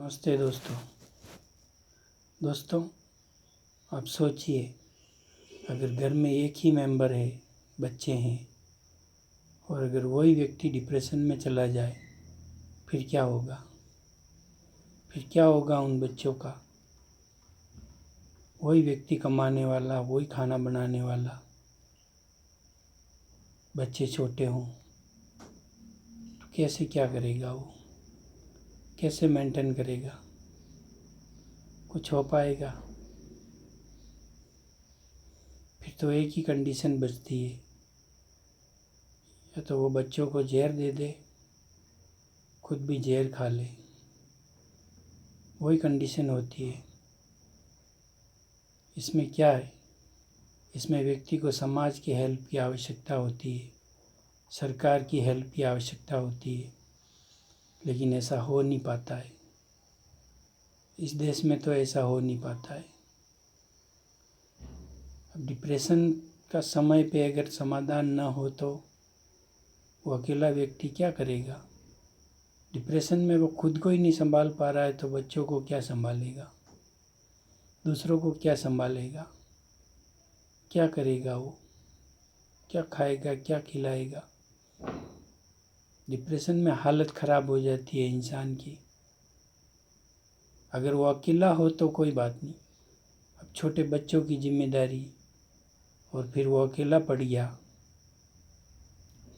नमस्ते दोस्तों, आप सोचिए, अगर घर में एक ही मेंबर है, बच्चे हैं, और अगर वही व्यक्ति डिप्रेशन में चला जाए, फिर क्या होगा? उन बच्चों का? वही व्यक्ति कमाने वाला, वही खाना बनाने वाला, बच्चे छोटे हों तो कैसे क्या करेगा? वो कैसे मेंटेन करेगा? कुछ हो पाएगा? फिर तो एक ही कंडीशन बचती है, या तो वो बच्चों को जहर दे दे, खुद भी जहर खा ले। वही कंडीशन होती है। इसमें क्या है? इसमें व्यक्ति को समाज की हेल्प की आवश्यकता होती है, सरकार की हेल्प की आवश्यकता होती है, लेकिन ऐसा हो नहीं पाता है। इस देश में तो ऐसा हो नहीं पाता है। अब डिप्रेशन का समय पे अगर समाधान न हो तो वो अकेला व्यक्ति क्या करेगा? डिप्रेशन में वो खुद को ही नहीं संभाल पा रहा है तो बच्चों को क्या संभालेगा? दूसरों को क्या संभालेगा? क्या करेगा वो? क्या खाएगा, क्या खिलाएगा? डिप्रेशन में हालत ख़राब हो जाती है इंसान की। अगर वो अकेला हो तो कोई बात नहीं, अब छोटे बच्चों की जिम्मेदारी, और फिर वो अकेला पड़ गया,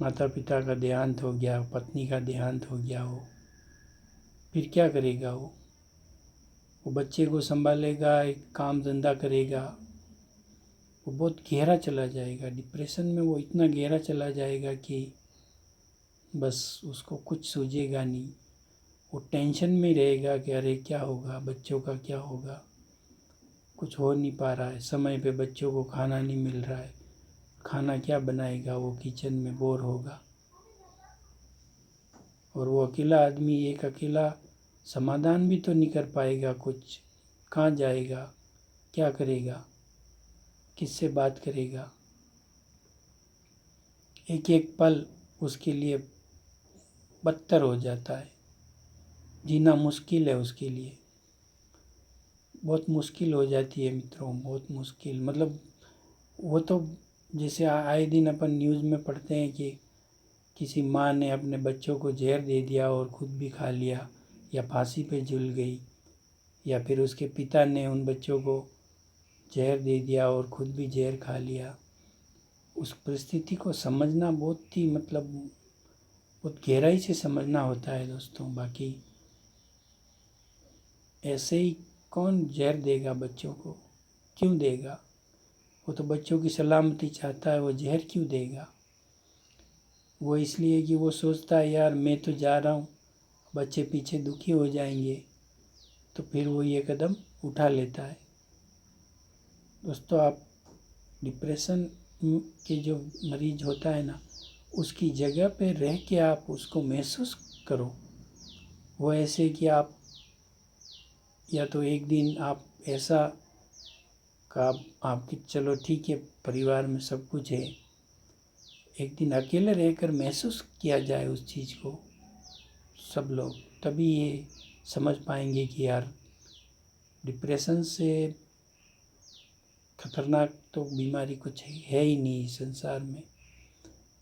माता पिता का देहांत हो गया, पत्नी का देहांत हो गया, हो फिर क्या करेगा? वो बच्चे को संभालेगा, एक काम धंधा करेगा, वो बहुत गहरा चला जाएगा। डिप्रेशन में वो इतना गहरा चला जाएगा कि बस उसको कुछ सूझेगा नहीं। वो टेंशन में रहेगा कि अरे क्या होगा, बच्चों का क्या होगा, कुछ हो नहीं पा रहा है, समय पे बच्चों को खाना नहीं मिल रहा है, खाना क्या बनाएगा? वो किचन में बोर होगा। और वो अकेला आदमी एक अकेला समाधान भी तो नहीं कर पाएगा कुछ। कहाँ जाएगा? क्या करेगा? किससे बात करेगा? एक एक पल उसके लिए बदतर हो जाता है। जीना मुश्किल है उसके लिए, बहुत मुश्किल हो जाती है मित्रों, बहुत मुश्किल। मतलब वो तो जैसे आए दिन अपन न्यूज़ में पढ़ते हैं कि किसी माँ ने अपने बच्चों को जहर दे दिया और खुद भी खा लिया, या फांसी पे झूल गई, या फिर उसके पिता ने उन बच्चों को जहर दे दिया और खुद भी जहर खा लिया। उस परिस्थिति को समझना बहुत ही बहुत गहराई से समझना होता है दोस्तों। बाकी ऐसे ही कौन जहर देगा बच्चों को? क्यों देगा? वो तो बच्चों की सलामती चाहता है, वो जहर क्यों देगा? वो इसलिए कि वो सोचता है यार मैं तो जा रहा हूँ, बच्चे पीछे दुखी हो जाएंगे, तो फिर वो ये कदम उठा लेता है। दोस्तों, आप डिप्रेशन के जो मरीज होता है ना, उसकी जगह पे रह के आप उसको महसूस करो। वो ऐसे कि आप या तो एक दिन आप ऐसा का आपकी चलो ठीक है, परिवार में सब कुछ है, एक दिन अकेले रहकर महसूस किया जाए उस चीज़ को सब लोग, तभी ये समझ पाएंगे कि यार डिप्रेशन से खतरनाक तो बीमारी कुछ है ही नहीं संसार में।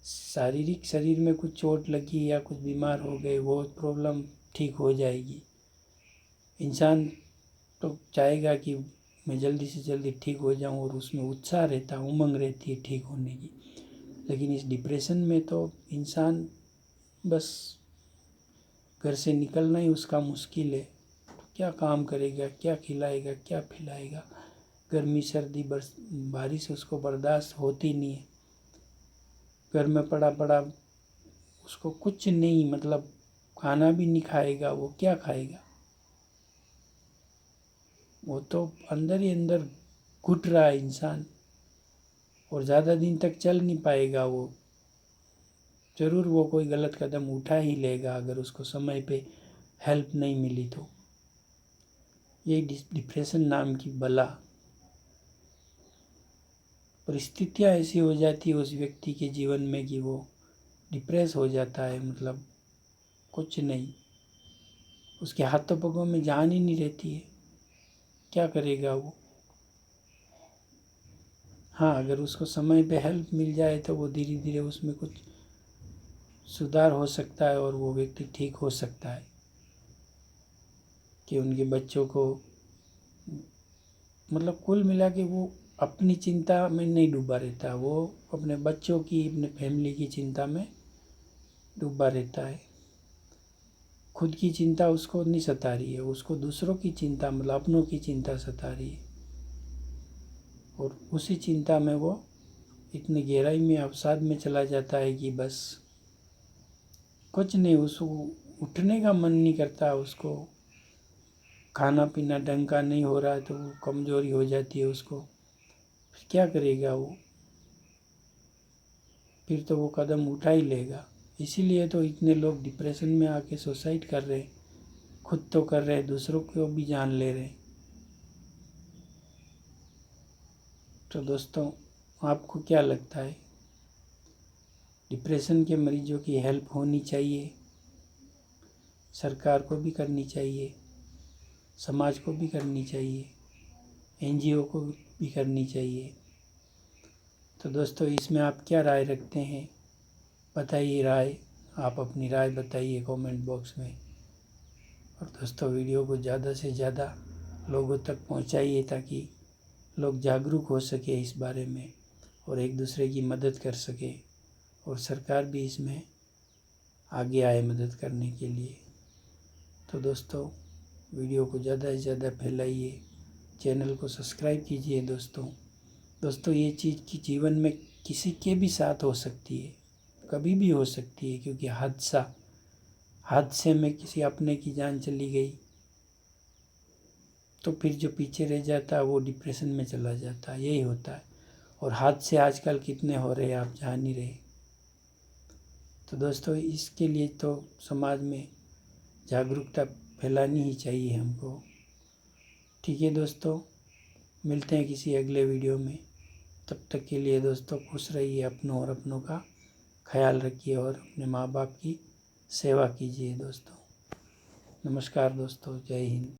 शारीरिक शरीर में कुछ चोट लगी या कुछ बीमार हो गए, वो प्रॉब्लम ठीक हो जाएगी। इंसान तो चाहेगा कि मैं जल्दी से जल्दी ठीक हो जाऊं, और उसमें उत्साह रहता, उमंग रहती है ठीक होने की। लेकिन इस डिप्रेशन में तो इंसान बस घर से निकलना ही उसका मुश्किल है। तो क्या काम करेगा, क्या खिलाएगा, क्या पिलाएगा? गर्मी सर्दी बारिश उसको बर्दाश्त होती नहीं है। घर में पड़ा पड़ा उसको कुछ नहीं, खाना भी नहीं खाएगा, वो क्या खाएगा? वो तो अंदर ही अंदर घुट रहा है इंसान, और ज़्यादा दिन तक चल नहीं पाएगा। वो ज़रूर वो कोई गलत कदम उठा ही लेगा अगर उसको समय पे हेल्प नहीं मिली तो। ये डिप्रेशन नाम की बला, परिस्थितियाँ ऐसी हो जाती है उस व्यक्ति के जीवन में कि वो डिप्रेस हो जाता है। कुछ नहीं, उसके हाथों पगों में जान ही नहीं रहती है, क्या करेगा वो। हाँ, अगर उसको समय पे हेल्प मिल जाए तो वो धीरे धीरे उसमें कुछ सुधार हो सकता है और वो व्यक्ति ठीक हो सकता है कि उनके बच्चों को, मतलब कुल मिला के वो अपनी चिंता में नहीं डूबा रहता, वो अपने बच्चों की, अपने फैमिली की चिंता में डूबा रहता है। खुद की चिंता उसको नहीं सता रही है, उसको दूसरों की चिंता, मतलब अपनों की चिंता सता रही है। और उसी चिंता में वो इतनी गहराई में, अवसाद में चला जाता है कि बस कुछ नहीं, उसको उठने का मन नहीं करता, उसको खाना पीना ढंग का नहीं हो रहा है तो वो कमज़ोरी हो जाती है उसको। फिर क्या करेगा वो, फिर तो वो कदम उठा ही लेगा। इसीलिए तो इतने लोग डिप्रेशन में आके सुसाइड कर रहे हैं, खुद तो कर रहे हैं, दूसरों को भी जान ले रहे हैं। तो दोस्तों, आपको क्या लगता है, डिप्रेशन के मरीजों की हेल्प होनी चाहिए, सरकार को भी करनी चाहिए, समाज को भी करनी चाहिए, एनजीओ को भी करनी चाहिए? तो दोस्तों, इसमें आप क्या राय रखते हैं, बताइए राय, आप अपनी राय बताइए कमेंट बॉक्स में। और दोस्तों, वीडियो को ज़्यादा से ज़्यादा लोगों तक पहुंचाइए ताकि लोग जागरूक हो सके इस बारे में और एक दूसरे की मदद कर सके, और सरकार भी इसमें आगे आए मदद करने के लिए। तो दोस्तों, वीडियो को ज़्यादा से ज़्यादा फैलाइए, चैनल को सब्सक्राइब कीजिए। दोस्तों, ये चीज़ कि जीवन में किसी के भी साथ हो सकती है, कभी भी हो सकती है, क्योंकि हादसे में किसी अपने की जान चली गई तो फिर जो पीछे रह जाता है वो डिप्रेशन में चला जाता है, यही होता है। और हादसे आजकल कितने हो रहे हैं आप जान ही रहे। तो दोस्तों, इसके लिए तो समाज में जागरूकता फैलानी ही चाहिए हमको। ठीक है दोस्तों, मिलते हैं किसी अगले वीडियो में। तब तक के लिए दोस्तों, खुश रहिए, अपनों और अपनों का ख्याल रखिए और अपने माँ बाप की सेवा कीजिए दोस्तों। नमस्कार दोस्तों, जय हिंद।